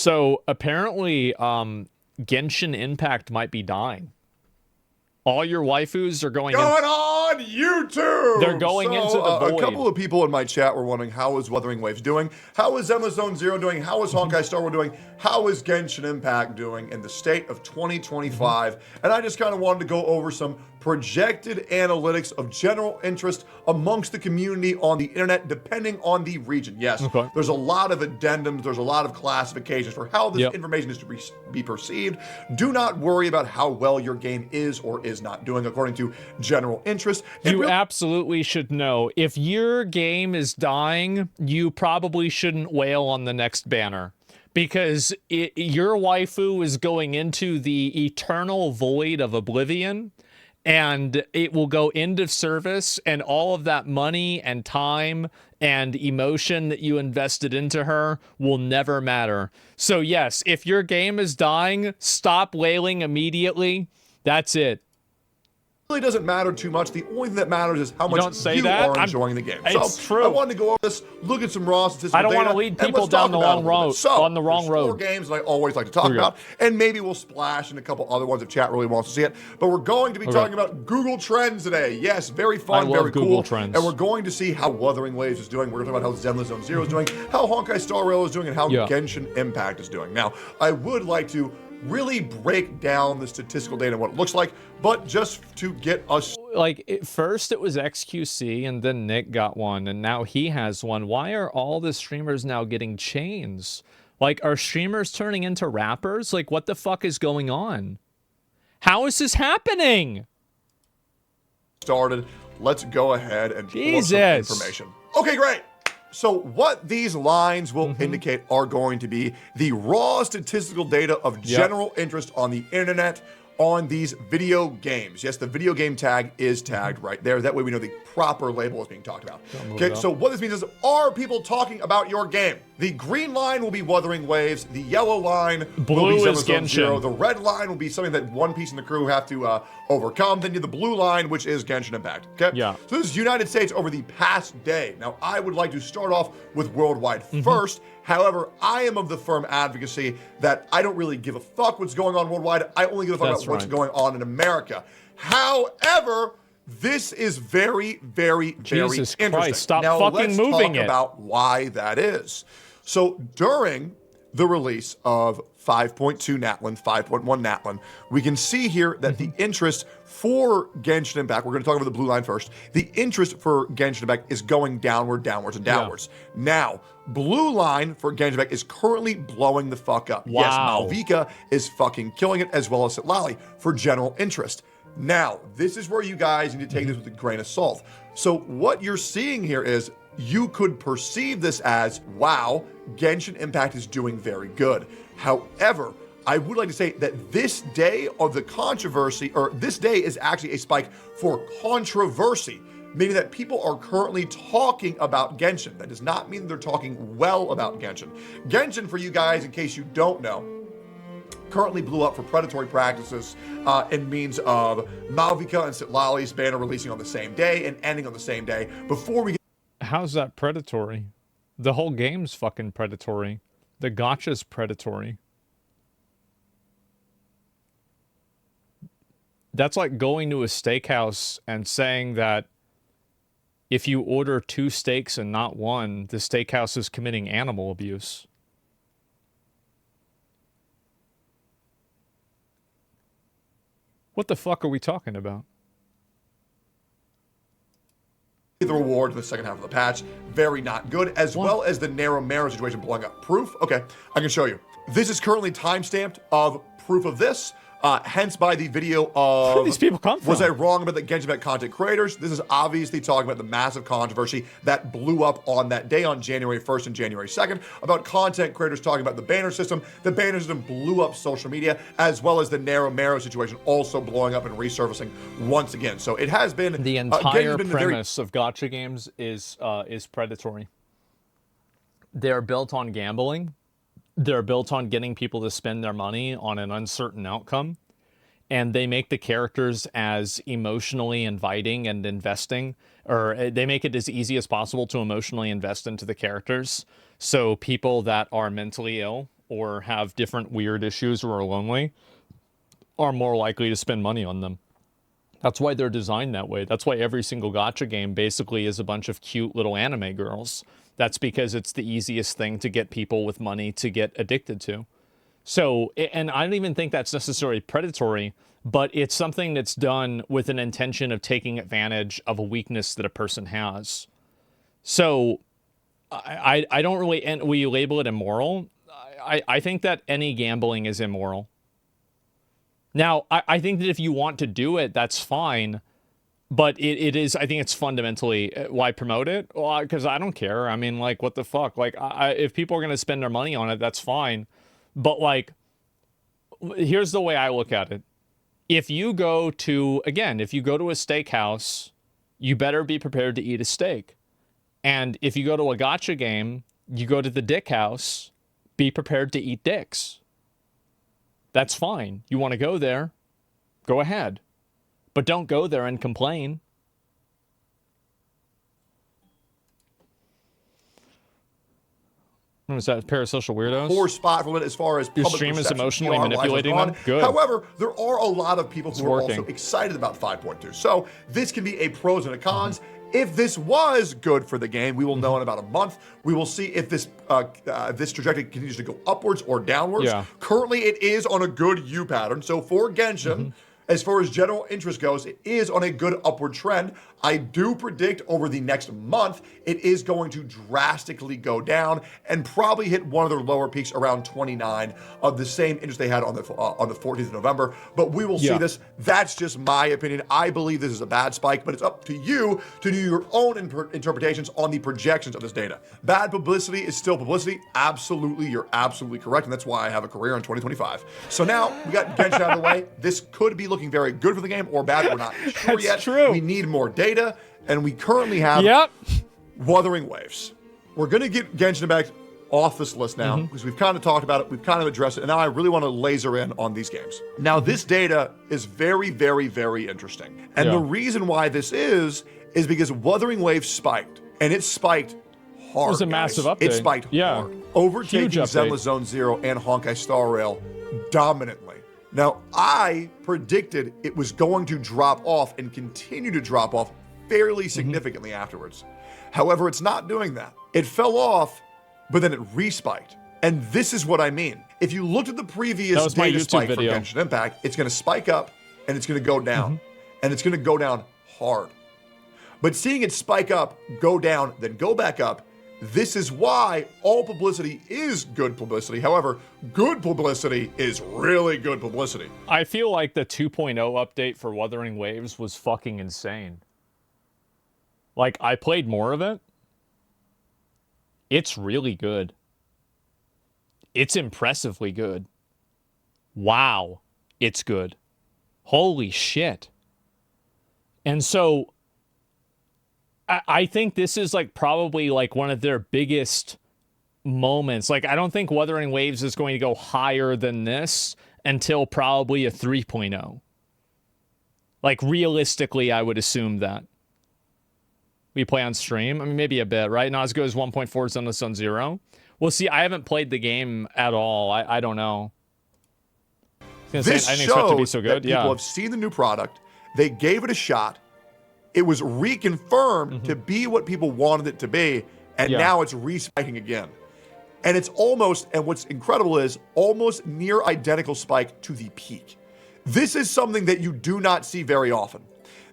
So apparently, Genshin Impact might be dying. All your waifus are going on YouTube. They're going into the void. A couple of people in my chat were wondering, how is Wuthering Waves doing? How is Zenless Zone Zero doing? How is Honkai Star Rail doing? How is Genshin Impact doing in the state of 2025? And I just kind of wanted to go over some projected analytics of general interest amongst the community on the internet, depending on the region. Yes, there's a lot of addendums, there's a lot of classifications for how this information is to be perceived. Do not worry about how well your game is or is not doing according to general interest. You absolutely should know. If your game is dying, you probably shouldn't wail on the next banner. Because your waifu is going into the eternal void of oblivion, and it will go end of service, and all of that money and time and emotion that you invested into her will never matter. So yes, if your game is dying, stop wailing immediately. That's it. Really doesn't matter too much. The only thing that matters is how much you are enjoying the game. It's true. I wanted to go over this, look at some raw statistical data. I don't want to lead people down the wrong road. So, on the wrong road. 4 games that I always like to talk about, and maybe we'll splash in a couple other ones if chat really wants to see it. But we're going to be talking about Google Trends today. Yes, very fun, very cool. Trends. And we're going to see how Wuthering Waves is doing. We're going to talk about how Zenless Zone Zero is doing, how Honkai Star Rail is doing, and how Genshin Impact is doing. Now, I would like to really break down the statistical data and what it looks like, but just to get us... Like, first it was XQC, and then Nick got one, and now he has one. Why are all the streamers now getting chains? Like, are streamers turning into rappers? Like, what the fuck is going on? How is this happening? Started. Let's go ahead and pull up some information. Okay, great. So what these lines will indicate are going to be the raw statistical data of general interest on the internet on these video games. Yes, the video game tag is tagged right there. That way we know the proper label is being talked about. Okay, so what this means is, are people talking about your game? The green line will be Wuthering Waves. The yellow line will be Zenless Zone Zero. The red line will be something that One Piece and the crew have to overcome. Then you have the blue line, which is Genshin Impact. Okay? Yeah. So this is United States over the past day. Now, I would like to start off with worldwide first. However, I am of the firm advocacy that I don't really give a fuck what's going on worldwide. I only give a fuck about what's going on in America. However, this is very, very, very interesting. Christ, stop now, fucking moving let's talk about why that is. So during the release of 5.2 Natlan, 5.1 Natlan, we can see here that the interest for Genshin Impact, we're going to talk about the blue line first, the interest for Genshin Impact is going downwards. Now, blue line for Genshin Impact is currently blowing the fuck up. Wow. Yes, Malvika is fucking killing it, as well as Sitlali for general interest. Now, this is where you guys need to take this with a grain of salt. So what you're seeing here is you could perceive this as, wow, Genshin Impact is doing very good. However, I would like to say that this day of the controversy, or this day is actually a spike for controversy, meaning that people are currently talking about Genshin. That does not mean they're talking well about Genshin. Genshin, for you guys, in case you don't know, currently blew up for predatory practices in means of Malvika and Sitlali's banner releasing on the same day and ending on the same day. Before we get... How's that predatory? The whole game's fucking predatory. The gacha's predatory. That's like going to a steakhouse and saying that if you order 2 steaks and not 1, the steakhouse is committing animal abuse. What the fuck are we talking about? The reward in the second half of the patch, very not good, as well as the narrow marrow situation blowing up. Proof? Okay, I can show you. This is currently timestamped of proof of this. Hence by the video of... Where do these people come from? Was I wrong about the Genshin Impact content creators? This is obviously talking about the massive controversy that blew up on that day on January 1st and January 2nd about content creators talking about the banner system. The banner system blew up social media, as well as the narrow marrow situation also blowing up and resurfacing once again. So it has been... The entire premise of gacha games is predatory. They're built on gambling. They're built on getting people to spend their money on an uncertain outcome, and they make the characters as emotionally inviting and investing, or they make it as easy as possible to emotionally invest into the characters. So people that are mentally ill or have different weird issues or are lonely are more likely to spend money on them. That's why they're designed that way. That's why every single gacha game basically is a bunch of cute little anime girls. That's because it's the easiest thing to get people with money to get addicted to. So, and I don't even think that's necessarily predatory, but it's something that's done with an intention of taking advantage of a weakness that a person has. So, I don't really, and will you label it immoral? I think that any gambling is immoral. Now, I think that if you want to do it, that's fine. But it is, I think it's fundamentally, why promote it? Well, because I don't care. I mean, like, what the fuck? Like, if people are going to spend their money on it, that's fine. But, like, here's the way I look at it. If you go to, again, if you go to a steakhouse, you better be prepared to eat a steak. And if you go to a gacha game, you go to the dick house, be prepared to eat dicks. That's fine. You want to go there, go ahead. But don't go there and complain. What was that? Parasocial weirdos? Poor spot for it as far as your public stream is perception, emotionally PR-wise manipulating has them. gone. Good. However, there are a lot of people who are working. also excited about 5.2. So this can be a pros and a cons. If this was good for the game, we will know in about a month. We will see if this this trajectory continues to go upwards or downwards. Yeah. Currently, it is on a good U pattern. So for Genshin, as far as general interest goes, it is on a good upward trend. I do predict over the next month, it is going to drastically go down and probably hit one of their lower peaks around 29 of the same interest they had on the 14th of November. But we will see this. That's just my opinion. I believe this is a bad spike, but it's up to you to do your own interpretations on the projections of this data. Bad publicity is still publicity. Absolutely, you're absolutely correct, and that's why I have a career in 2025. So now we got Genshin out of the way. This could be looking very good for the game or bad. We're not sure yet. True. We need more data, and we currently have Wuthering Waves. We're going to get Genshin Impact off this list now because we've kind of talked about it, we've kind of addressed it, and now I really want to laser in on these games. Now, this data is very, very, very interesting. And the reason why this is because Wuthering Waves spiked, and it spiked hard. It was a massive update. It spiked hard, overtaking Zenless Zone Zero and Honkai Star Rail dominantly. Now, I predicted it was going to drop off and continue to drop off fairly significantly afterwards. However, it's not doing that. It fell off, but then it respiked. And this is what I mean. If you looked at the previous data spike for Genshin Impact, it's going to spike up and it's going to go down. And it's going to go down hard. But seeing it spike up, go down, then go back up, this is why all publicity is good publicity. However, good publicity is really good publicity. I feel like the 2.0 update for Wuthering Waves was fucking insane. Like, I played more of it. It's really good. It's impressively good. Wow, it's good. Holy shit. And so I think this is like probably like one of their biggest moments. Like, I don't think Wuthering Waves is going to go higher than this until probably a 3.0. Like, realistically, I would assume that. We play on stream? I mean, maybe a bit, right? Not as good as 1.4 Zenless Zone Zero. Well, see, I haven't played the game at all. I don't know. This I didn't expect it to be so good. That people have seen the new product. They gave it a shot. It was reconfirmed to be what people wanted it to be, and now it's respiking again. And it's almost, and what's incredible is, almost near identical spike to the peak. This is something that you do not see very often.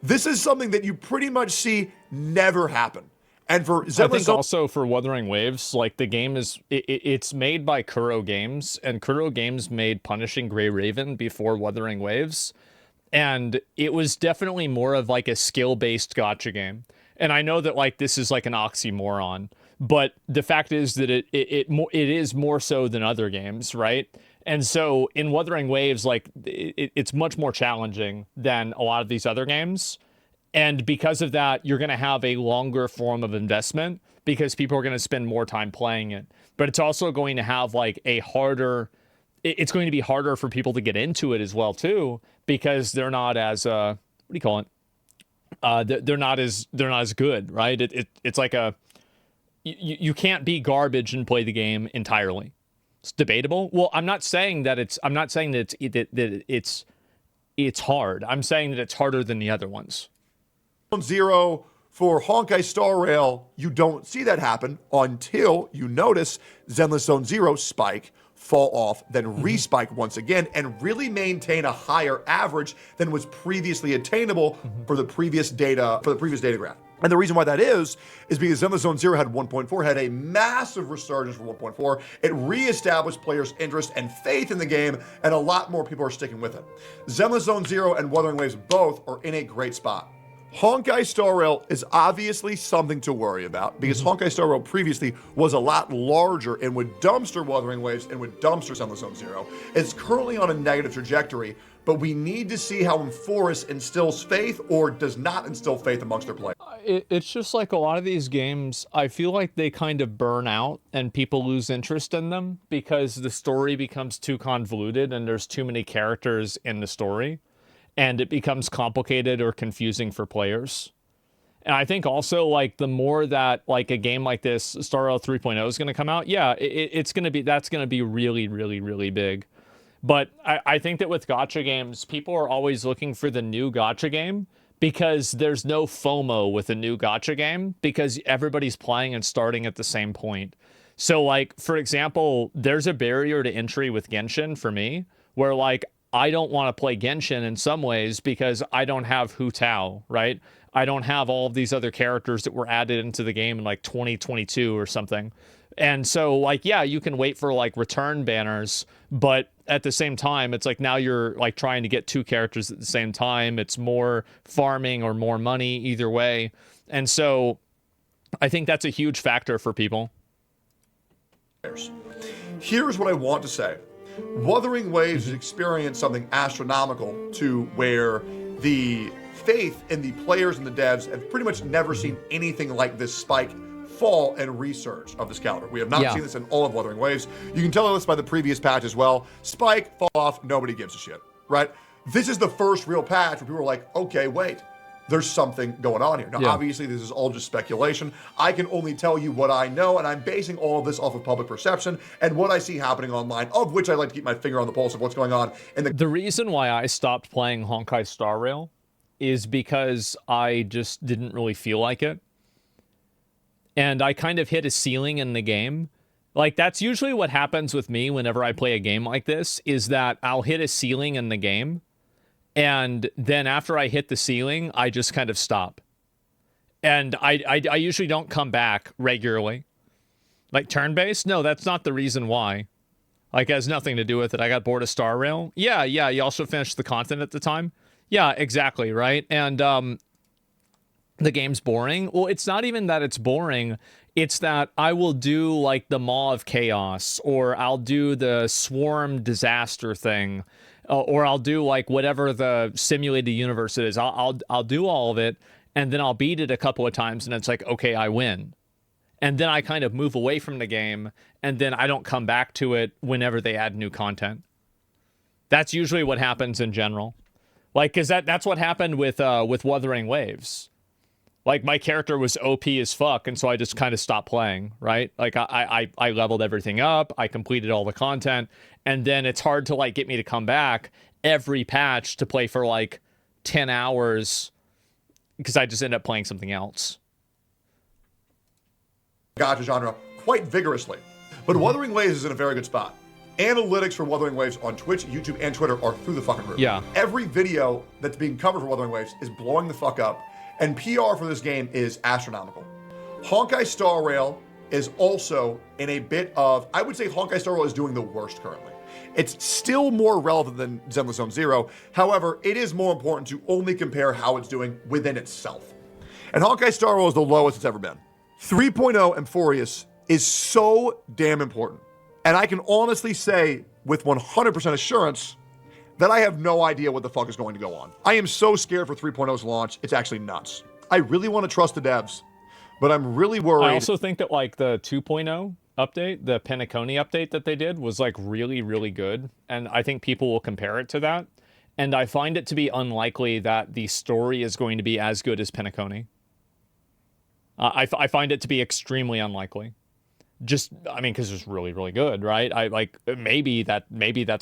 This is something that you pretty much see never happen. And for Zenless, I think also for Wuthering Waves, like, the game is, it's made by Kuro Games, and Kuro Games made Punishing Grey Raven before Wuthering Waves. And it was definitely more of like a skill-based gacha game. And I know that like this is like an oxymoron, but the fact is that it is more so than other games, right? And so in Wuthering Waves, like it's much more challenging than a lot of these other games. And because of that, you're going to have a longer form of investment because people are going to spend more time playing it. But it's also going to have like a harder, it's going to be harder for people to get into it as well too, because they're not as what do you call it? They're not as good, right? It's like a you can't be garbage and play the game entirely. It's debatable. Well, I'm not saying that it's hard. I'm saying that it's harder than the other ones. Zero for Honkai Star Rail, you don't see that happen until you notice Zenless Zone Zero spike, fall off, then respike once again, and really maintain a higher average than was previously attainable for the previous data graph. And the reason why that is because Zenless Zone Zero had 1.4, had a massive resurgence from 1.4. It reestablished players' interest and faith in the game, and a lot more people are sticking with it. Zenless Zone Zero and Wuthering Waves both are in a great spot. Honkai Star Rail is obviously something to worry about because Honkai Star Rail previously was a lot larger and would dumpster Wuthering Waves and would dumpster Zenless Zone Zero. It's currently on a negative trajectory, but we need to see how Enforus instills faith or does not instill faith amongst their players. It's just like a lot of these games, I feel like they kind of burn out and people lose interest in them because the story becomes too convoluted and there's too many characters in the story. And it becomes complicated or confusing for players. And I think also, like, the more that, like, a game like this, Star Rail 3.0 is going to come out, yeah, that's going to be really, really, really big. But I think that with gacha games, people are always looking for the new gacha game because there's no FOMO with a new gacha game because everybody's playing and starting at the same point. So, like, for example, there's a barrier to entry with Genshin for me where, like, I don't want to play Genshin in some ways because I don't have Hu Tao, right? I don't have all of these other characters that were added into the game in like 2022 or something. And so, like, yeah, you can wait for like return banners, but at the same time, it's like now you're like trying to get two characters at the same time. It's more farming or more money either way. And so I think that's a huge factor for people. Here's what I want to say. Wuthering Waves has experienced something astronomical to where the faith in the players and the devs have pretty much never seen anything like this spike, fall, and resurge of this calendar. We have not seen this in all of Wuthering Waves. You can tell this by the previous patch as well. Spike, fall off, nobody gives a shit, right? This is the first real patch where people are like, okay, wait, there's something going on here. Now, obviously, this is all just speculation. I can only tell you what I know, and I'm basing all of this off of public perception and what I see happening online, of which I like to keep my finger on the pulse of what's going on. And the reason why I stopped playing Honkai Star Rail is because I just didn't really feel like it. And I kind of hit a ceiling in the game. Like, that's usually what happens with me whenever I play a game like this, is that I'll hit a ceiling in the game. And then after I hit the ceiling, I just kind of stop. And I usually don't come back regularly. Like turn-based? No, that's not the reason why. Like, it has nothing to do with it. I got bored of Star Rail. Yeah, you also finished the content at the time. Yeah, exactly, right? And the game's boring. Well, it's not even that it's boring. It's that I will do, like, the Maw of Chaos, or I'll do the Swarm Disaster thing, or I'll do like whatever the simulated universe it is. I'll do all of it, and then I'll beat it a couple of times, and it's like, okay, I win. And then I kind of move away from the game, and then I don't come back to it whenever they add new content. That's usually what happens in general. Like, cause that's what happened with Wuthering Waves. Like, my character was OP as fuck, and so I just kind of stopped playing, right? Like, I leveled everything up, I completed all the content, and then it's hard to, like, get me to come back every patch to play for, like, 10 hours, because I just end up playing something else. Gacha genre quite vigorously. But Wuthering Waves is in a very good spot. Analytics for Wuthering Waves on Twitch, YouTube, and Twitter are through the fucking roof. Yeah. Every video that's being covered for Wuthering Waves is blowing the fuck up, and PR for this game is astronomical. Honkai Star Rail is also in a bit of, I would say Honkai Star Rail is doing the worst currently. It's still more relevant than Zenless Zone Zero. However, it is more important to only compare how it's doing within itself. And Honkai Star Rail is the lowest it's ever been. 3.0 Enforus is so damn important. And I can honestly say with 100% assurance that I have no idea what the fuck is going to go on. I am so scared for 3.0's launch, it's actually nuts. I really want to trust the devs, but I'm really worried. I also think that, like, the 2.0 update, the Penacony update that they did was, like, really, really good. And I think people will compare it to that. And I find it to be unlikely that the story is going to be as good as Penacony. I find it to be extremely unlikely. Just, I mean, because it's really, really good, right? I like maybe that's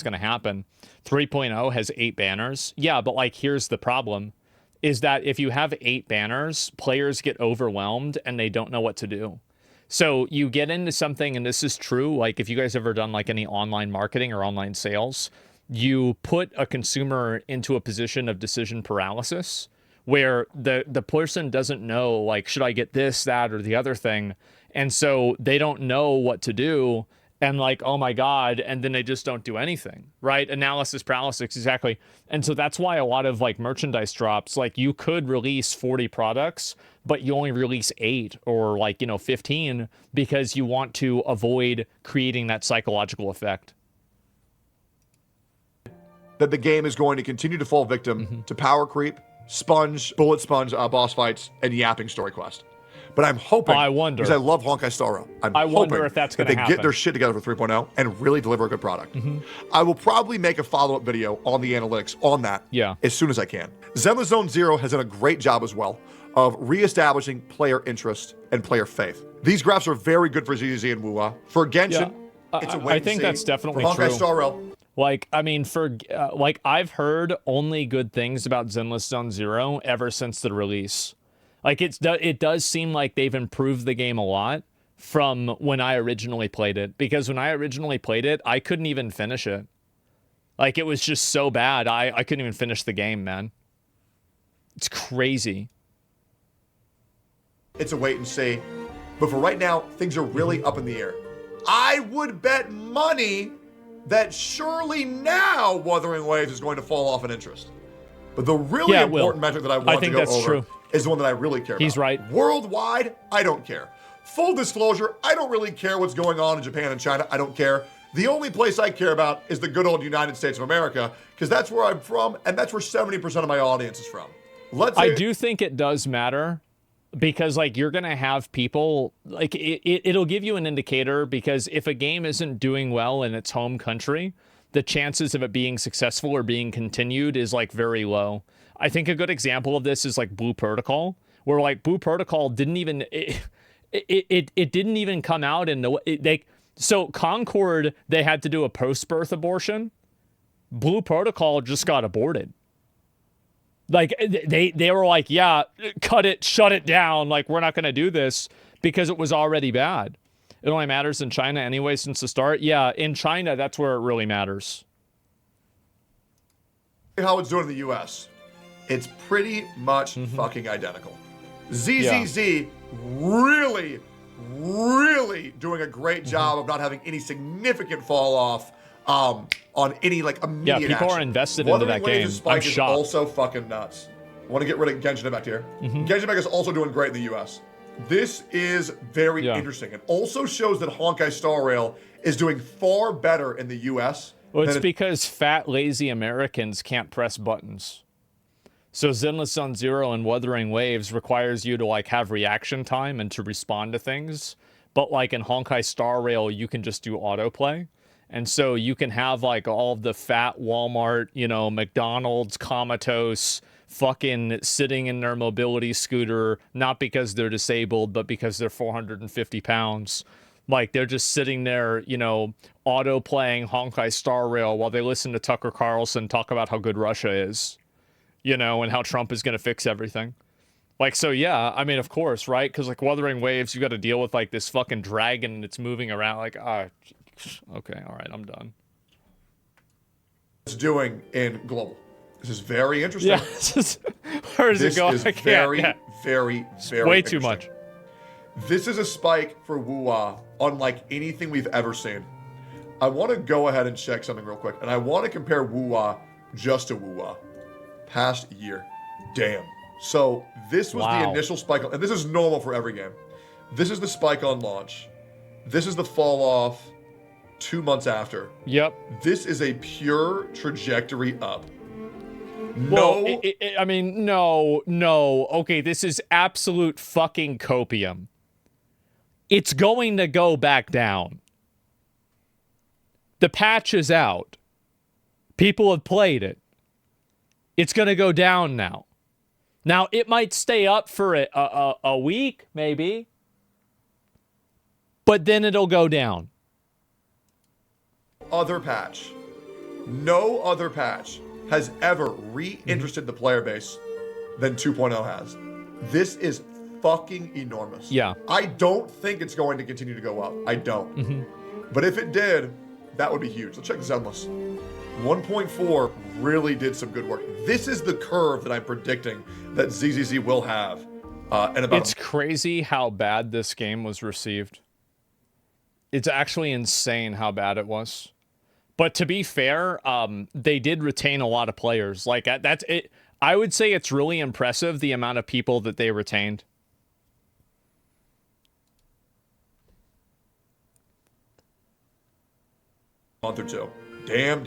going to happen. 3.0 has 8 banners. Yeah, but like here's the problem is that if you have 8 banners, players get overwhelmed and they don't know what to do. So you get into something, and this is true, like if you guys ever done like any online marketing or online sales, you put a consumer into a position of decision paralysis where the person doesn't know, like, should I get this, that, or the other thing? And so they don't know what to do. And like, oh my God. And then they just don't do anything, right? Analysis paralysis, exactly. And so that's why a lot of like merchandise drops, like you could release 40 products, but you only release 8 or like, 15 because you want to avoid creating that psychological effect. That the game is going to continue to fall victim to power creep, bullet sponge boss fights, and yapping story quest. But I'm hoping, I wonder, because I love Honkai Star Rail, I wonder if that's going to happen. They get their shit together for 3.0 and really deliver a good product. I will probably make a follow-up video on the analytics on that as soon as I can. Zenless Zone Zero has done a great job as well of reestablishing player interest and player faith. These graphs are very good for ZZZ and Wuwa. For Genshin, it's a wait I think that's definitely for Honkai true. Star Rail. Like, I mean, like I've heard only good things about Zenless Zone Zero ever since the release. Like it does seem like they've improved the game a lot from when I originally played it. Because when I originally played it, I couldn't even finish it. Like it was just so bad. I couldn't even finish the game, man. It's crazy. It's a wait and see. But for right now, things are really up in the air. I would bet money that surely now Wuthering Waves is going to fall off in interest. But the really important metric that I want to go over is the one that I really care about. He's right. Worldwide, I don't care. Full disclosure, I don't really care what's going on in Japan and China. I don't care. The only place I care about is the good old United States of America, because that's where I'm from, and that's where 70% of my audience is from. I do think it does matter, because like you're gonna have people like it'll give you an indicator, because if a game isn't doing well in its home country, the chances of it being successful or being continued is like very low. I think a good example of this is like Blue Protocol, where like Blue Protocol didn't even it didn't even come out in the so Concord, they had to do a post-birth abortion. Blue Protocol just got aborted. Like they were like, yeah, cut it, shut it down. Like we're not going to do this because it was already bad. It only matters in China anyway since the start. Yeah, in China, that's where it really matters. How it's doing in the US. It's pretty much fucking identical. ZZZ really, really doing a great job of not having any significant fall off on any like immediate people action. are invested into that game. I'm shocked. Also fucking nuts. I want to get rid of Genshin Impact here. Genshin Impact is also doing great in the US. This is very interesting. It also shows that Honkai Star Rail is doing far better in the US. Well, it's because fat, lazy Americans can't press buttons. So Zenless Zone Zero and Wuthering Waves requires you to like have reaction time and to respond to things. But like in Honkai Star Rail, you can just do autoplay. And so you can have like all of the fat Walmart, McDonald's, comatose, fucking sitting in their mobility scooter, not because they're disabled, but because they're 450 pounds. Like they're just sitting there, auto playing Honkai Star Rail while they listen to Tucker Carlson talk about how good Russia is. And how Trump is going to fix everything. Like, so yeah, I mean, of course, right? Because like Wuthering Waves, you got to deal with like this fucking dragon that's moving around. Like, okay, all right, I'm done. It's doing in global. This is very interesting. Yeah, where is it going? This is very, very way too much. This is a spike for Wuwa unlike anything we've ever seen. I want to go ahead and check something real quick, and I want to compare Wuwa just to Wuwa. Past year. Damn. So this was the initial spike, and this is normal for every game. This is the spike on launch. This is the fall off 2 months after. Yep. This is a pure trajectory up. No. Well, no. Okay, this is absolute fucking copium. It's going to go back down. The patch is out. People have played it. It's going to go down now. Now, it might stay up for a week, maybe. but then it'll go down. Other patch. No other patch has ever reinterested the player base than 2.0 has. This is fucking enormous. Yeah. I don't think it's going to continue to go up. I don't. But if it did, that would be huge. Let's check Zenless. 1.4 really did some good work. This is the curve that I'm predicting that ZZZ will have. In about It's crazy how bad this game was received. It's actually insane how bad it was. But to be fair, they did retain a lot of players. Like that's it. I would say it's really impressive the amount of people that they retained. month or two. Damn.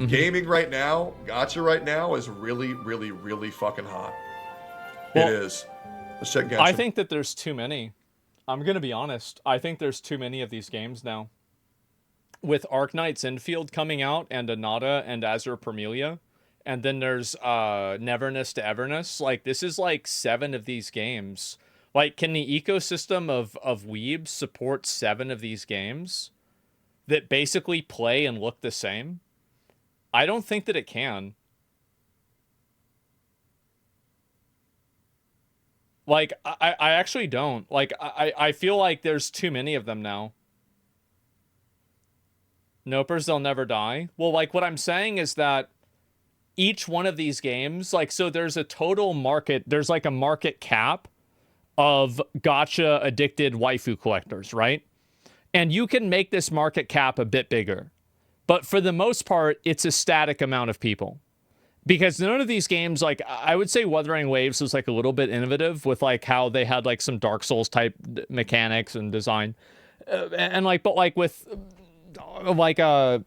Gaming right now, gacha right now is really, really, really fucking hot. Well, it is. Let's check Genshin. I think that there's too many. I'm going to be honest. I think there's too many of these games now. With Arknight's Infield coming out, and Anata and Azure Permelia, and then there's Neverness to Everness. Like, this is like 7 of these games. Like, can the ecosystem of Weebs support 7 of these games that basically play and look the same? I don't think that it can. Like, I actually don't. Like, I feel like there's too many of them now. Nopers, they'll never die. Well, like, what I'm saying is that each one of these games, like, so there's a total market, there's like a market cap of gacha addicted waifu collectors, right? And you can make this market cap a bit bigger. But for the most part, it's a static amount of people. Because none of these games, like, I would say Wuthering Waves was like a little bit innovative with like how they had like some Dark Souls type mechanics and design. And like, but like with like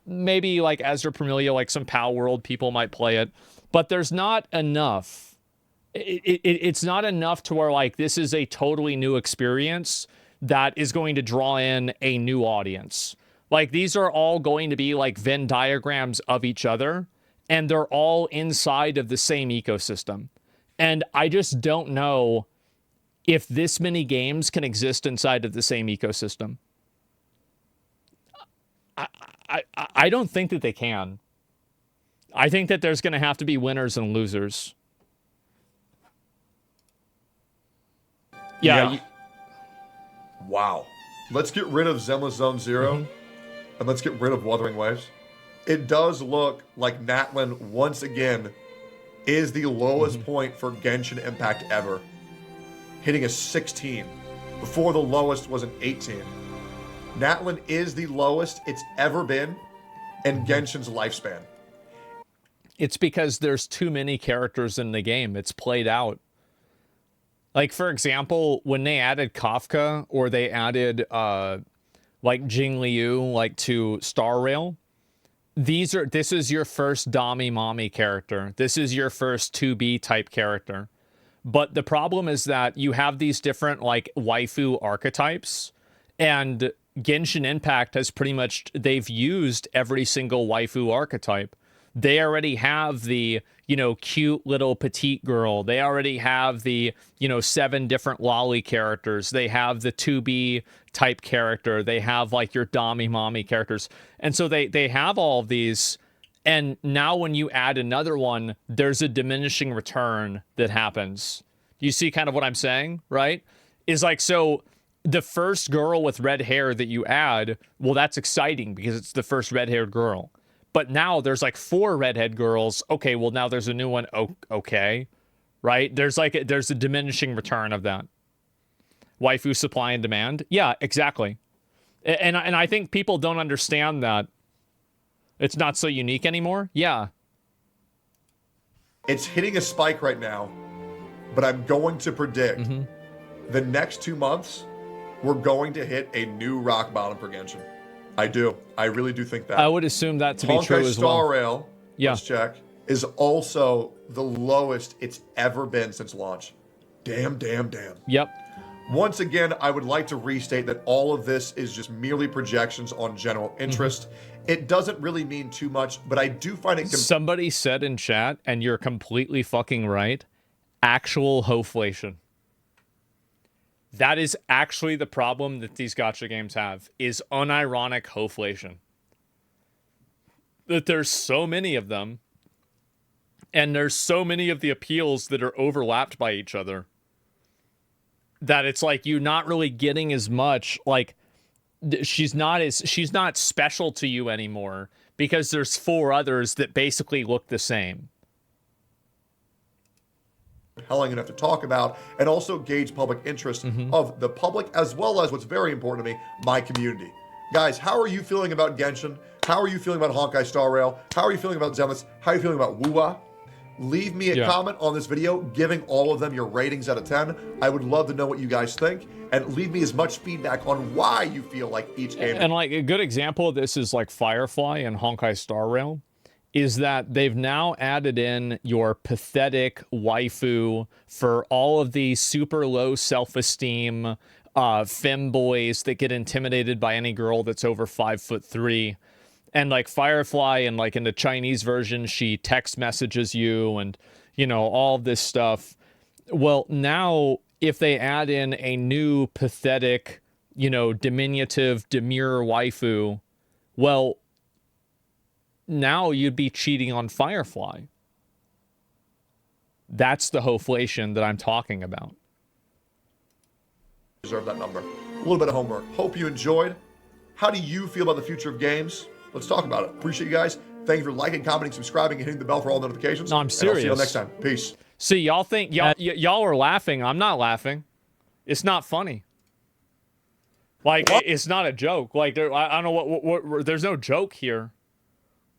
maybe like Azure Permelia, like some PAL World people might play it. But there's not enough. It's not enough to where like this is a totally new experience that is going to draw in a new audience. Like, these are all going to be like Venn diagrams of each other, and they're all inside of the same ecosystem. And I just don't know if this many games can exist inside of the same ecosystem. I don't think that they can. I think that there's going to have to be winners and losers. Yeah. Wow. Let's get rid of Zenless Zone 0. And let's get rid of Wuthering Waves. It does look like Natlin, once again, is the lowest point for Genshin Impact ever. Hitting a 16. Before the lowest was an 18. Natlin is the lowest it's ever been in Genshin's lifespan. It's because there's too many characters in the game. It's played out. Like, for example, when they added Kafka, or they added like Jing Liu, like to Star Rail, this is your first Dami Mommy character. This is your first 2B type character. But the problem is that you have these different like waifu archetypes, and Genshin Impact has pretty much, they've used every single waifu archetype. They already have the, you know, cute little petite girl. They already have the, you know, 7 different lolly characters. They have the 2B type character. They have like your Dami Mommy characters. And so they have all of these. And now when you add another one, there's a diminishing return that happens. You see kind of what I'm saying, right? Is like, so the first girl with red hair that you add, well, that's exciting because it's the first red-haired girl. But now there's like 4 redhead girls. Okay, well, now there's a new one. Okay, right? There's a diminishing return of that. Waifu supply and demand. Yeah, exactly. And I think people don't understand that it's not so unique anymore. Yeah. It's hitting a spike right now, but I'm going to predict the next 2 months, we're going to hit a new rock bottom for Genshin. I do. I really do think that. I would assume that to be true as well. Star Rail, let's check, is also the lowest it's ever been since launch. Damn. Yep. Once again, I would like to restate that all of this is just merely projections on general interest. It doesn't really mean too much, but I do find it... Somebody said in chat, and you're completely fucking right, actual hoflation. That is actually the problem that these gacha games have, is unironic hoflation. That there's so many of them, and there's so many of the appeals that are overlapped by each other, that it's like you're not really getting as much, like, she's not special to you anymore because there's 4 others that basically look the same. Compelling enough to talk about and also gauge public interest of the public, as well as what's very important to me, my community. Guys, how are you feeling about Genshin? How are you feeling about Honkai Star Rail? How are you feeling about Zenless? How are you feeling about Wuwa? Leave me a comment on this video, giving all of them your ratings out of 10. I would love to know what you guys think, and leave me as much feedback on why you feel like each game. And like a good example of this is like Firefly and Honkai Star Rail, is that they've now added in your pathetic waifu for all of these super low self-esteem femboys that get intimidated by any girl that's over 5'3". And like Firefly, and like in the Chinese version, she text messages you and, you know, all of this stuff. Well, now if they add in a new pathetic, you know, diminutive, demure waifu, well, now you'd be cheating on Firefly. That's the hoflation that I'm talking about. Deserve that number. A little bit of homework. Hope you enjoyed. How do you feel about the future of games? Let's talk about it. Appreciate you guys. Thank you for liking, commenting, subscribing, and hitting the bell for all notifications. No, I'm serious. And I'll see you next time. Peace. See, y'all think y'all are laughing. I'm not laughing. It's not funny. Like, it's not a joke. Like, I don't know what there's no joke here.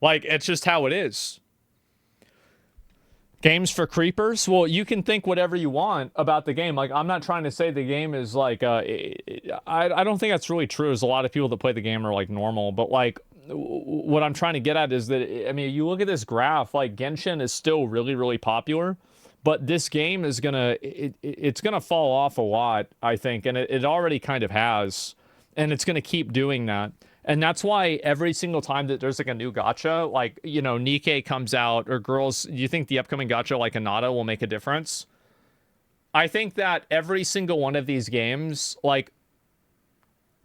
Like, it's just how it is. Games for creepers? Well, you can think whatever you want about the game. Like, I'm not trying to say the game is like, I don't think that's really true. There's a lot of people that play the game are like normal, but like, what I'm trying to get at is that, I mean, you look at this graph, like Genshin is still really, really popular, but this game is gonna, it's gonna fall off a lot, I think, and it already kind of has, and it's gonna keep doing that. And that's why every single time that there's like a new gacha, like, you know, Nikkei comes out, or girls, do you think the upcoming gacha like Anata will make a difference? I think that every single one of these games, like,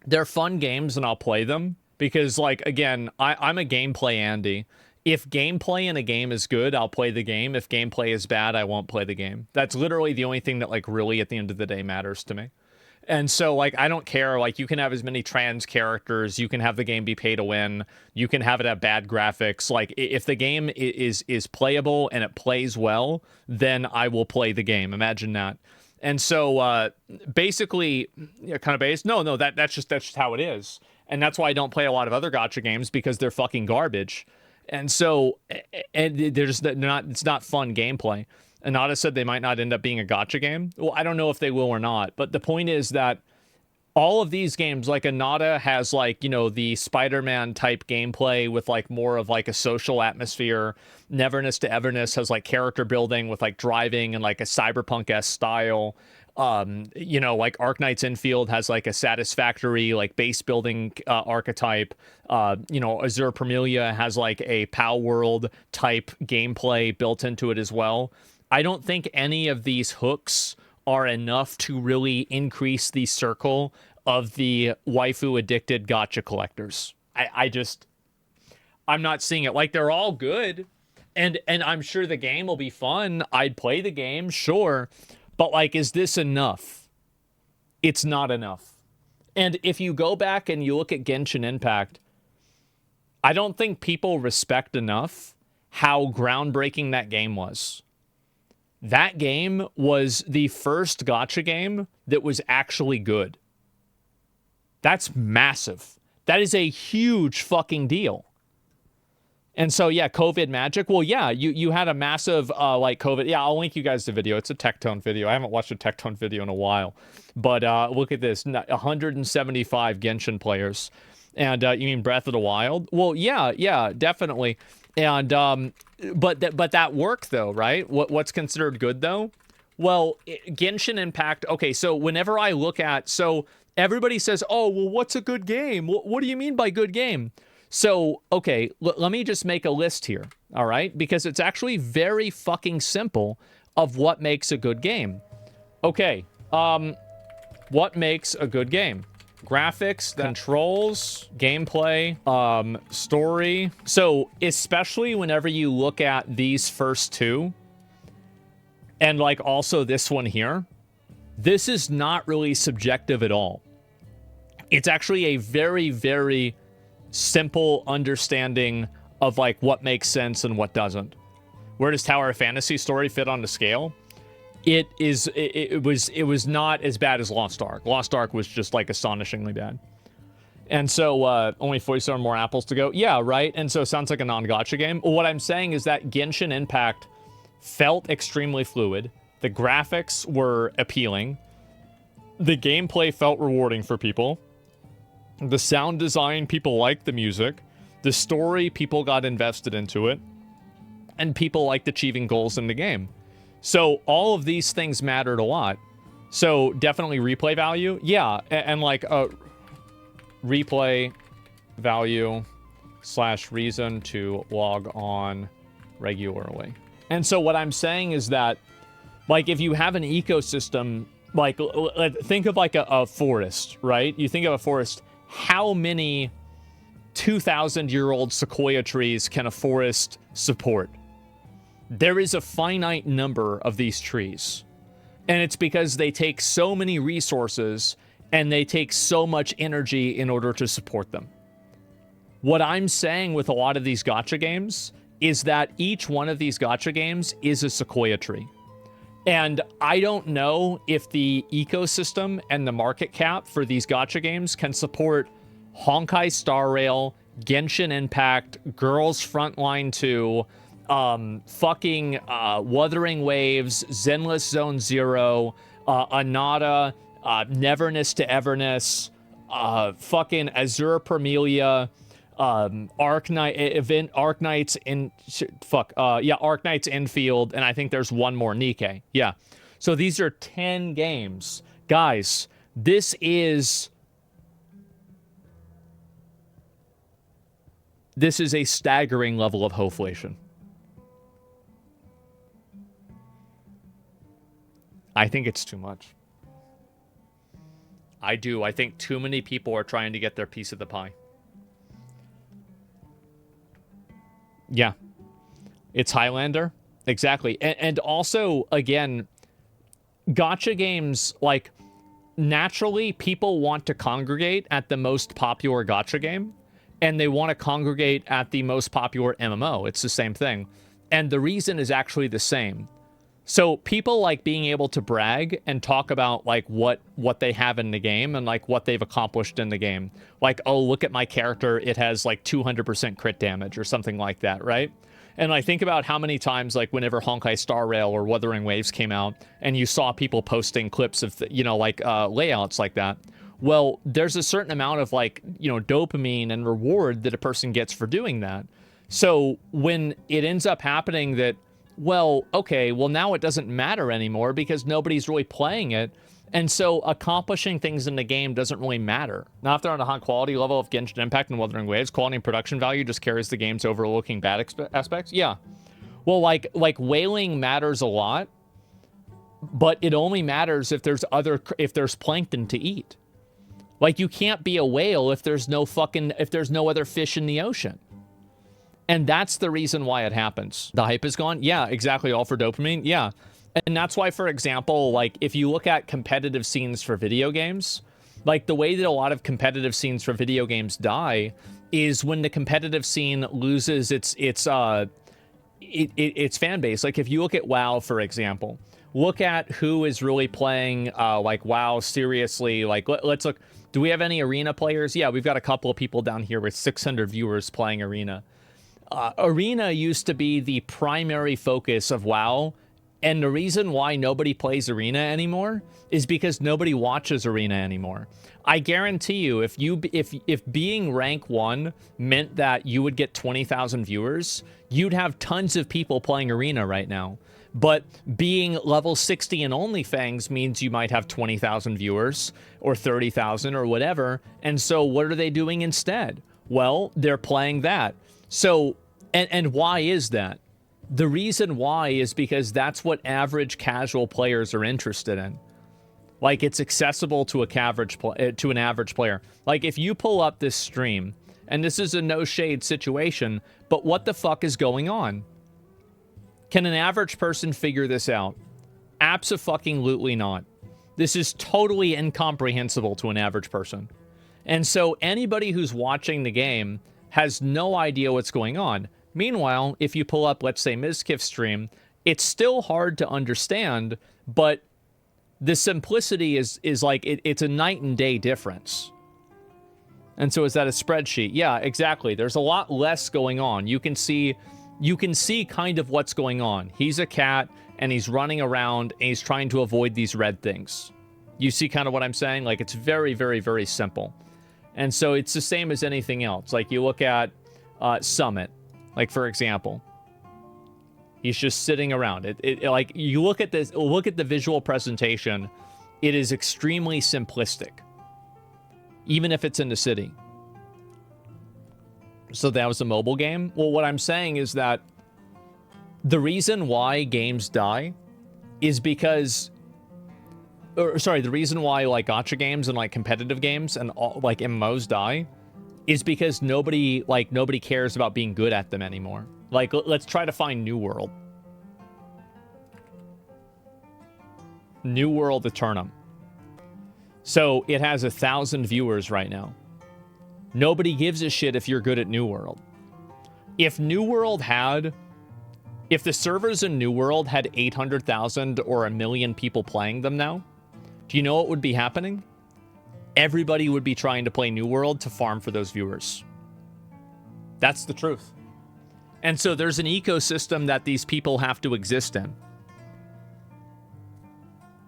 they're fun games and I'll play them because, like, again, I'm a gameplay Andy. If gameplay in a game is good, I'll play the game. If gameplay is bad, I won't play the game. That's literally the only thing that, like, really at the end of the day matters to me. And so, like, I don't care. Like, you can have as many trans characters. You can have the game be pay to win. You can have it have bad graphics. Like, if the game is playable and it plays well, then I will play the game. Imagine that. And so, basically, kind of based. No, that's just how it is. And that's why I don't play a lot of other gacha games, because they're fucking garbage. And so, and they're just not. It's not fun gameplay. Anata said they might not end up being a gacha game. Well, I don't know if they will or not, but the point is that all of these games, like Anata has, like, you know, the Spider-Man type gameplay with like more of like a social atmosphere. Neverness to Everness has like character building with like driving and like a cyberpunk-esque style. You know, like Arknight's Infield has like a satisfactory like base building archetype. You know, Azure Permilia has like a POW world type gameplay built into it as well. I don't think any of these hooks are enough to really increase the circle of the waifu addicted gacha collectors. I'm not seeing it. Like, they're all good, and I'm sure the game will be fun. I'd play the game, sure, but like, is this enough? It's not enough. And if you go back and you look at Genshin Impact, I don't think people respect enough how groundbreaking that game was. That game was the first gacha game that was actually good. That's massive. That is a huge fucking deal. And so, yeah, COVID magic. Well, yeah, you had a massive, like, COVID. Yeah, I'll link you guys the video. It's a Tectone video. I haven't watched a Tectone video in a while. But look at this. 175 Genshin players. And you mean Breath of the Wild? Well, yeah, definitely. And but that work though, right? What's considered good though? Well, Genshin Impact. Okay, so whenever I look at, so everybody says, "Oh, well, what's a good game? What do you mean by good game?" So, okay, let me just make a list here, all right? Because it's actually very fucking simple of what makes a good game. Okay, What makes a good game? Graphics, controls, gameplay, story. So especially whenever you look at these first two, and like also this one here, this is not really subjective at all. It's actually a very, very simple understanding of like what makes sense and what doesn't. Where does Tower of Fantasy story fit on the scale? It was not as bad as Lost Ark. Lost Ark was just like astonishingly bad. And so only 47 more apples to go. Yeah, right. And so it sounds like a non-gacha game. What I'm saying is that Genshin Impact felt extremely fluid. The graphics were appealing. The gameplay felt rewarding for people. The sound design, people liked the music. The story, people got invested into it. And people liked achieving goals in the game. So all of these things mattered a lot. So definitely replay value. Yeah, and like a replay value / reason to log on regularly. And so what I'm saying is that, like, if you have an ecosystem, like, think of like a forest, right? You think of a forest, how many 2,000-year-old sequoia trees can a forest support? There is a finite number of these trees. And it's because they take so many resources and they take so much energy in order to support them. What I'm saying with a lot of these gacha games is that each one of these gacha games is a sequoia tree. And I don't know if the ecosystem and the market cap for these gacha games can support Honkai Star Rail, Genshin Impact, Girls Frontline 2, fucking Wuthering Waves, Zenless Zone Zero, Anata, Neverness to Everness, fucking Azure Permelia, Arknights in Arknights Infield, and I think there's one more, Nikke. Yeah. So these are 10 games. Guys, this is a staggering level of hoflation. I think it's too much. I do. I think too many people are trying to get their piece of the pie. Yeah. It's Highlander. Exactly. And also, again, gacha games, like, naturally, people want to congregate at the most popular gacha game, and they want to congregate at the most popular MMO. It's the same thing. And the reason is actually the same. So people like being able to brag and talk about like what they have in the game and like what they've accomplished in the game. Like, oh, look at my character. It has like 200% crit damage or something like that, right? And I think about how many times, like whenever Honkai Star Rail or Wuthering Waves came out and you saw people posting clips of, layouts like that. Well, there's a certain amount of like, dopamine and reward that a person gets for doing that. So when it ends up happening that, well, okay, well, now it doesn't matter anymore because nobody's really playing it. And so accomplishing things in the game doesn't really matter. Now, if they're on a high quality level of Genshin Impact and Wuthering Waves, quality and production value just carries the game's overlooking bad aspects. Yeah. Well, like whaling matters a lot, but it only matters if there's plankton to eat. Like, you can't be a whale if there's no other fish in the ocean. And that's the reason why it happens. The hype is gone? Yeah, exactly. All for dopamine? Yeah. And that's why, for example, like, if you look at competitive scenes for video games, like, the way that a lot of competitive scenes for video games die is when the competitive scene loses its fan base. Like, if you look at WoW, for example, look at who is really playing, like, WoW seriously. Like, let's look. Do we have any Arena players? Yeah, we've got a couple of people down here with 600 viewers playing Arena. Arena used to be the primary focus of WoW, and the reason why nobody plays Arena anymore is because nobody watches Arena anymore. I guarantee you, if being rank 1 meant that you would get 20,000 viewers, you'd have tons of people playing Arena right now. But being level 60 in OnlyFans means you might have 20,000 viewers or 30,000 or whatever. And so what are they doing instead? Well, they're playing that. So, and why is that? The reason why is because that's what average casual players are interested in. Like, it's accessible to to an average player. Like, if you pull up this stream, and this is a no shade situation, but what the fuck is going on? Can an average person figure this out? Abso-fucking-lutely not. This is totally incomprehensible to an average person. And so anybody who's watching the game has no idea what's going on. Meanwhile, if you pull up, let's say, Mizkif's stream, it's still hard to understand, but the simplicity is like, it's a night and day difference. And so is that a spreadsheet? Yeah, exactly. There's a lot less going on. You can see kind of what's going on. He's a cat, and he's running around, and he's trying to avoid these red things. You see kind of what I'm saying? Like, it's very, very, very simple. And so it's the same as anything else. Like, you look at Summit, like, for example. He's just sitting around. Like, you look at this, look at the visual presentation. It is extremely simplistic, even if it's in the city. So that was a mobile game. Well, what I'm saying is that the reason why games die is because, the reason why like gacha games and like competitive games and all, like MMOs die is because nobody cares about being good at them anymore. Like, let's try to find New World. New World Eternum. So it has 1,000 viewers right now. Nobody gives a shit if you're good at New World. If New World had... If the servers in New World had 800,000 or 1 million people playing them now, do you know what would be happening? Everybody would be trying to play New World to farm for those viewers. That's the truth. And so there's an ecosystem that these people have to exist in.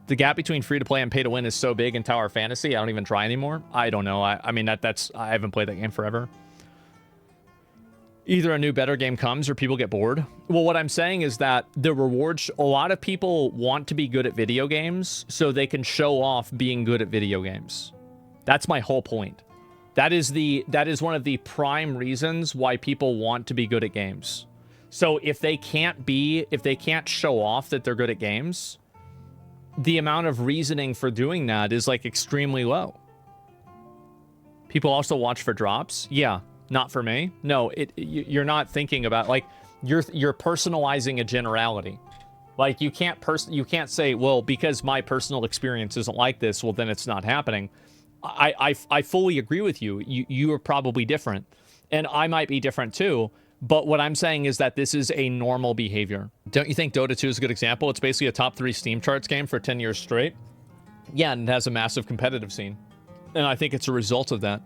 The gap between free-to-play and pay-to-win is so big in Tower Fantasy, I don't even try anymore. I don't know. I mean, that's... I haven't played that game forever. Either a new better game comes or people get bored. Well, what I'm saying is that the rewards... A lot of people want to be good at video games so they can show off being good at video games. That's my whole point. That is one of the prime reasons why people want to be good at games. So if they can't show off that they're good at games, the amount of reasoning for doing that is like extremely low. People also watch for drops. Yeah, not for me. No, you're not thinking about, like, you're personalizing a generality. Like, you can't say, well, because my personal experience isn't like this, well, then it's not happening. I fully agree with you. You are probably different, and I might be different too. But what I'm saying is that this is a normal behavior. Don't you think Dota 2 is a good example? It's basically a top 3 Steam charts game for 10 years straight. Yeah, and it has a massive competitive scene. And I think it's a result of that.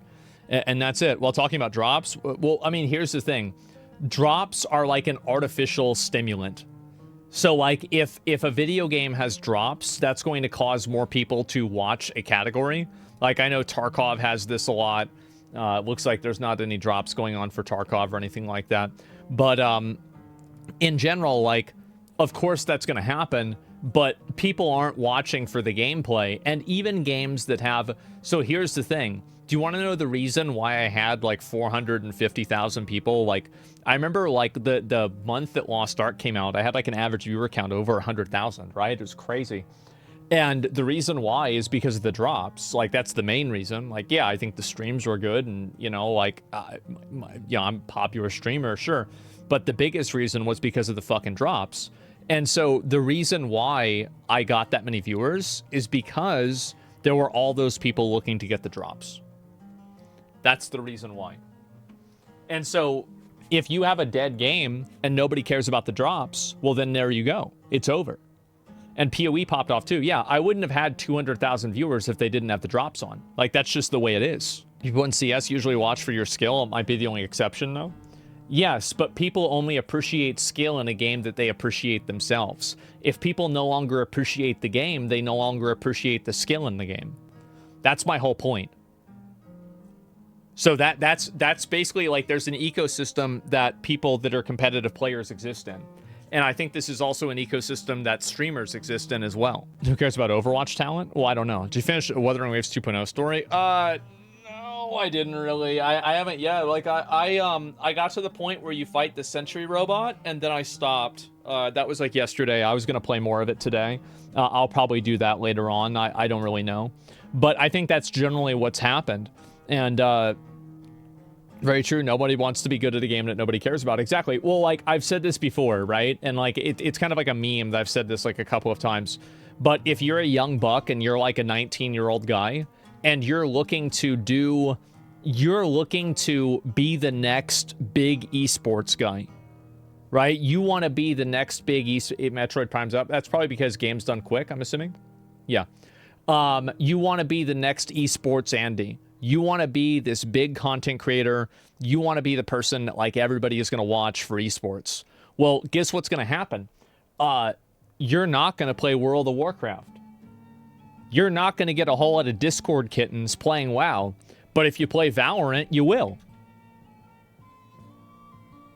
And that's it. While talking about drops, well, I mean, here's the thing. Drops are like an artificial stimulant. So, like, if a video game has drops, that's going to cause more people to watch a category. Like, I know Tarkov has this a lot. Looks like there's not any drops going on for Tarkov or anything like that. But in general, like, of course that's going to happen, but people aren't watching for the gameplay. And even games that have... So here's the thing. Do you want to know the reason why I had, like, 450,000 people? Like, I remember, like, the month that Lost Ark came out, I had, like, an average viewer count over 100,000, right? It was crazy. And the reason why is because of the drops. Like, that's the main reason. Like, yeah, I think the streams were good, and, you know, like, I'm a popular streamer, sure. But the biggest reason was because of the fucking drops. And so the reason why I got that many viewers is because there were all those people looking to get the drops. That's the reason why. And so if you have a dead game and nobody cares about the drops, well, then there you go. It's over. And PoE popped off too. Yeah, I wouldn't have had 200,000 viewers if they didn't have the drops on. Like, that's just the way it is. People in CS usually watch for your skill. It might be the only exception, though. Yes, but people only appreciate skill in a game that they appreciate themselves. If people no longer appreciate the game, they no longer appreciate the skill in the game. That's my whole point. So that's basically, like, there's an ecosystem that people that are competitive players exist in. And I think this is also an ecosystem that streamers exist in as well. Who cares about Overwatch talent? Well, I don't know. Did you finish Wuthering Waves 2.0 story? No. No, I didn't really. I haven't yet. Like I got to the point where you fight the sentry robot, and then I stopped. That was like yesterday. I was gonna play more of it today. I'll probably do that later on. I don't really know, but I think that's generally what's happened. And very true. Nobody wants to be good at a game that nobody cares about. Exactly. Well, like I've said this before, right? And like it's kind of like a meme that I've said this like a couple of times. But if you're a young buck and you're like a 19-year-old guy and you're looking to be the next big esports guy, right? You want to be the next big Metroid Prime's up. That's probably because game's done quick, I'm assuming. Yeah. You want to be the next esports Andy. You want to be this big content creator. You want to be the person that like everybody is going to watch for esports. Well, guess what's going to happen? You're not going to play World of Warcraft. You're not going to get a whole lot of Discord kittens playing WoW. But if you play Valorant, you will.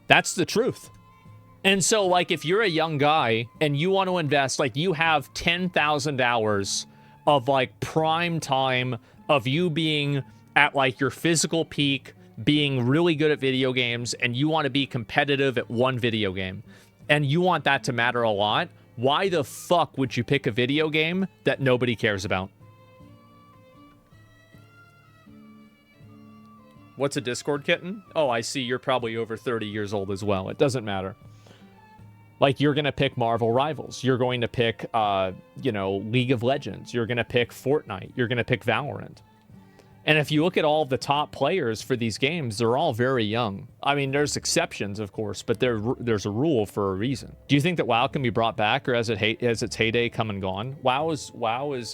That's the truth. And so, like, if you're a young guy and you want to invest, like, you have 10,000 hours of, like, prime time of you being at, like, your physical peak, being really good at video games, and you want to be competitive at one video game, and you want that to matter a lot, why the fuck would you pick a video game that nobody cares about? What's a Discord kitten? Oh, I see. You're probably over 30 years old as well. It doesn't matter. Like, you're going to pick Marvel Rivals. You're going to pick, League of Legends. You're going to pick Fortnite. You're going to pick Valorant. And if you look at all the top players for these games, they're all very young. I mean, there's exceptions, of course, but there's a rule for a reason. Do you think that WoW can be brought back, or has its heyday come and gone? WoW is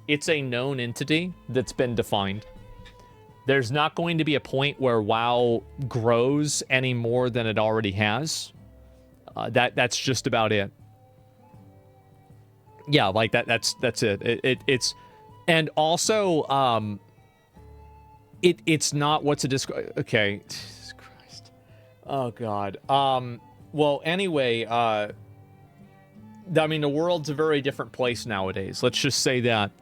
it's a known entity that's been defined. There's not going to be a point where WoW grows any more than it already has. That's just about it. Yeah, like that's it. It's and also it's not what's a disc. Okay, Jesus Christ. Oh God. Well, anyway, I mean, the world's a very different place nowadays. Let's just say that.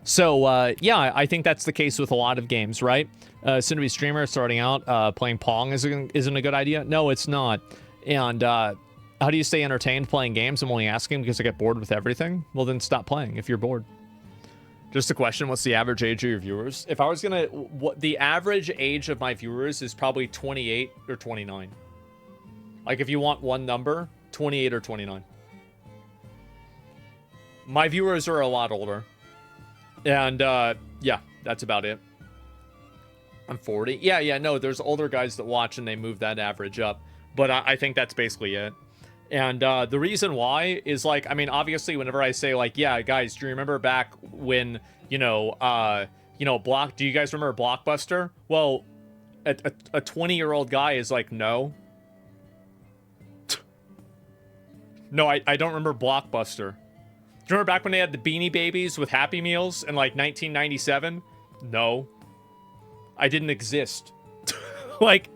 So, yeah, I think that's the case with a lot of games, right? Soon-to-be streamer starting out, playing Pong isn't a good idea. No, it's not. And how do you stay entertained playing games? I'm only asking because I get bored with everything. Well, then stop playing if you're bored. Just a question, what's the average age of your viewers? If I was going to... the average age of my viewers is probably 28 or 29. Like, if you want one number, 28 or 29. My viewers are a lot older. And, yeah, that's about it. I'm 40. Yeah, no, there's older guys that watch and they move that average up. But I think that's basically it. And the reason why is, like, I mean, obviously, whenever I say, like, yeah, guys, do you remember back when, do you guys remember Blockbuster? Well, a 20-year-old guy is like, no. No, I don't remember Blockbuster. Do you remember back when they had the Beanie Babies with Happy Meals in, like, 1997? No. I didn't exist. Like,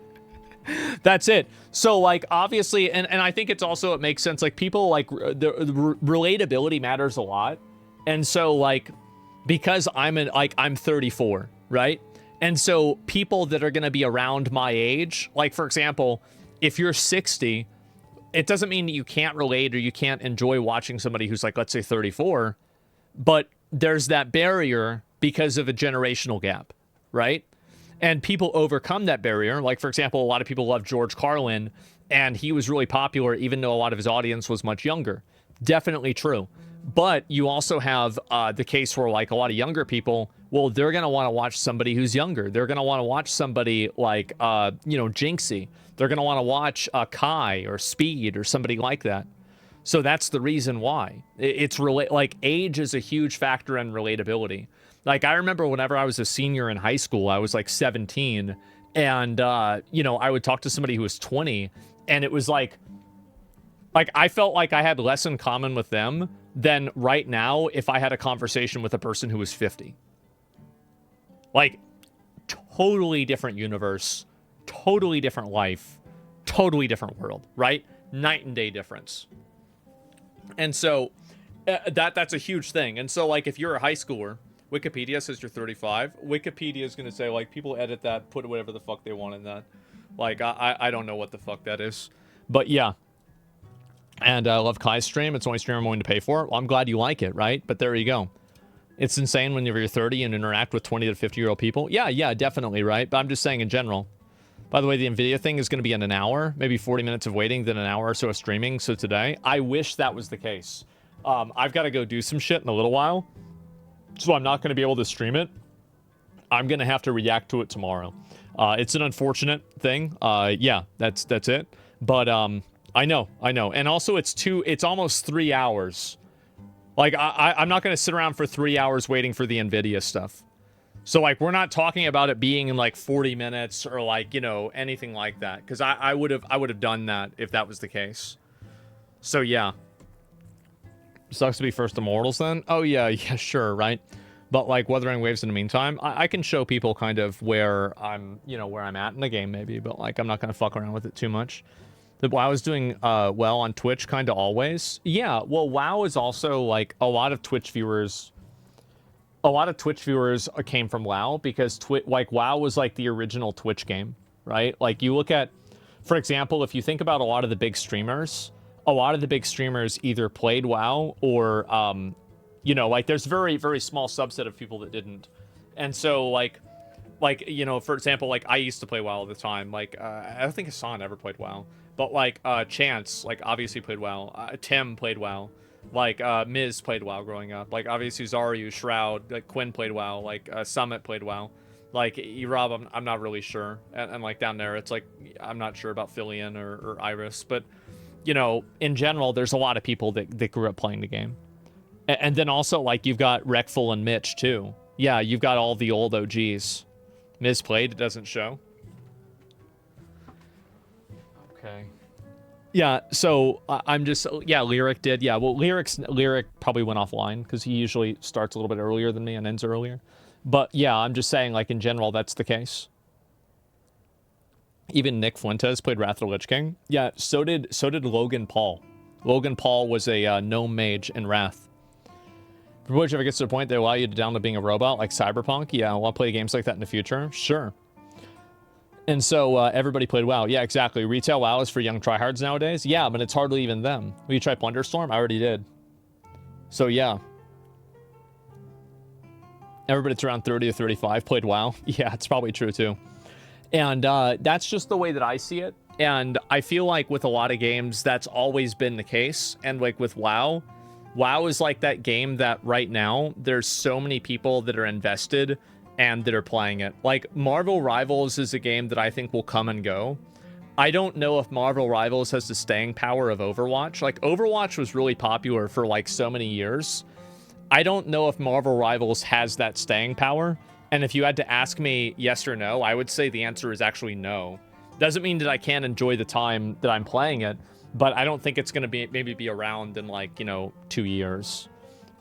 that's it. So, like, obviously, and I think it's also, it makes sense, like, people, like, the relatability matters a lot. And so, like, because I'm 34, right? And so people that are going to be around my age, like, for example, if you're 60, it doesn't mean that you can't relate or you can't enjoy watching somebody who's, like, let's say 34, but there's that barrier because of a generational gap, right? And people overcome that barrier. Like, for example, a lot of people love George Carlin, and he was really popular even though a lot of his audience was much younger. Definitely true. But you also have the case where, like, a lot of younger people, well, they're going to want to watch somebody who's younger. They're going to want to watch somebody like, Jinxie. They're going to want to watch Kai or Speed or somebody like that. So that's the reason why. It's like, age is a huge factor in relatability. Like, I remember whenever I was a senior in high school, I was like 17, and, I would talk to somebody who was 20, and it was like, I felt like I had less in common with them than right now if I had a conversation with a person who was 50. Like, totally different universe, totally different life, totally different world, right? Night and day difference. And so, that's a huge thing. And so, like, if you're a high schooler, Wikipedia says you're 35. Wikipedia is going to say, like, people edit that, put whatever the fuck they want in that. Like, I don't know what the fuck that is. But yeah. And I love Kai's stream. It's the only stream I'm willing to pay for. Well, I'm glad you like it, right? But there you go. It's insane when you're 30 and interact with 20 to 50-year-old people. Yeah, definitely, right? But I'm just saying in general. By the way, the NVIDIA thing is going to be in an hour, maybe 40 minutes of waiting, then an hour or so of streaming. So today, I wish that was the case. I've got to go do some shit in a little while. So I'm not going to be able to stream it. I'm going to have to react to it tomorrow. It's an unfortunate thing. Yeah, that's it. But I know. And also it's almost 3 hours. Like I'm not going to sit around for 3 hours waiting for the NVIDIA stuff. So like we're not talking about it being in like 40 minutes or like, you know, anything like that. Because I would have done that if that was the case. So yeah. Sucks to be first Immortals then? Oh yeah, sure, right? But like Wuthering Waves in the meantime, I can show people kind of where I'm, you know, where I'm at in the game maybe, but like I'm not gonna fuck around with it too much. The WoW is doing well on Twitch kind of always. Yeah, well WoW is also like a lot of Twitch viewers came from WoW because like WoW was like the original Twitch game, right? Like you look at, for example, if you think about a lot of the big streamers either played WoW or, you know, like there's very, very small subset of people that didn't. And so like, you know, for example, like I used to play WoW all the time. Like, I don't think Hassan ever played WoW, but like, Chance, like obviously played WoW. Tim played WoW. Like, Miz played WoW growing up. Like, obviously Zaryu, Shroud, like Quinn played WoW. Like, Summit played WoW. Like, Erob, I'm not really sure. And like down there, it's like, I'm not sure about Filion or Iris, but you know, in general, there's a lot of people that grew up playing the game. And then also, like, you've got Rekful and Mitch, too. Yeah, you've got all the old OGs. Miz played, it doesn't show. Okay. Yeah, so I'm just... Yeah, Lyric did. Yeah, well, Lyric probably went offline, because he usually starts a little bit earlier than me and ends earlier. But, yeah, I'm just saying, like, in general, that's the case. Even Nick Fuentes played Wrath of the Lich King. Yeah, so did Logan Paul. Logan Paul was a gnome mage in Wrath. If it gets to the point they allow you to download being a robot like Cyberpunk, yeah, I want to play games like that in the future. Sure. And so everybody played WoW. Yeah, exactly. Retail WoW is for young tryhards nowadays. Yeah, but it's hardly even them. Will you try Plunderstorm? I already did. So yeah. Everybody that's around 30 or 35 played WoW. Yeah, it's probably true too. And that's just the way that I see it. And I feel like with a lot of games, that's always been the case. And like with WoW, WoW is like that game that right now, there's so many people that are invested and that are playing it. Like Marvel Rivals is a game that I think will come and go. I don't know if Marvel Rivals has the staying power of Overwatch. Like Overwatch was really popular for like so many years. I don't know if Marvel Rivals has that staying power. And if you had to ask me yes or no, I would say the answer is actually no. Doesn't mean that I can't enjoy the time that I'm playing it, but I don't think it's going to maybe be around in like, you know, 2 years.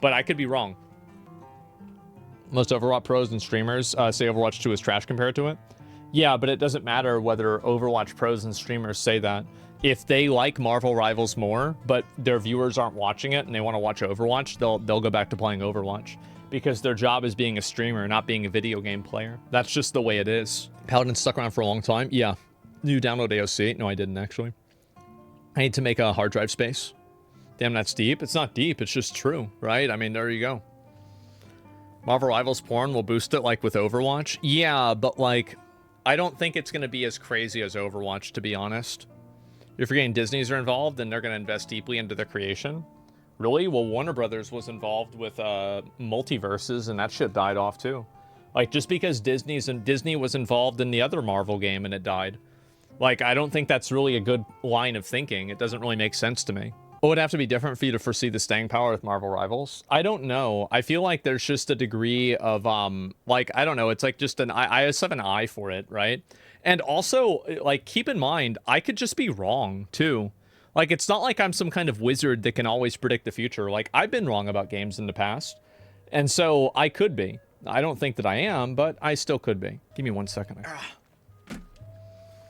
But I could be wrong. Most Overwatch pros and streamers say Overwatch 2 is trash compared to it. Yeah, but it doesn't matter whether Overwatch pros and streamers say that. If they like Marvel Rivals more, but their viewers aren't watching it and they want to watch Overwatch, they'll go back to playing Overwatch. Because their job is being a streamer, not being a video game player. That's just the way it is. Paladin stuck around for a long time? Yeah. You download AOC? No, I didn't, actually. I need to make a hard drive space. Damn, that's deep. It's not deep. It's just true, right? I mean, there you go. Marvel Rivals porn will boost it, like, with Overwatch? Yeah, but, like, I don't think it's going to be as crazy as Overwatch, to be honest. You're forgetting Disney's are involved, and they're going to invest deeply into the creation. Really? Well, Warner Brothers was involved with multiverses, and that shit died off too. Like, just because Disney was involved in the other Marvel game and it died. Like, I don't think that's really a good line of thinking. It doesn't really make sense to me. What would have to be different for you to foresee the staying power with Marvel Rivals? I don't know. I feel like there's just a degree of, like, I don't know. It's like just I just have an eye for it, right? And also, like, keep in mind, I could just be wrong too. Like, it's not like I'm some kind of wizard that can always predict the future. Like, I've been wrong about games in the past. And so I could be. I don't think that I am, but I still could be. Give me 1 second.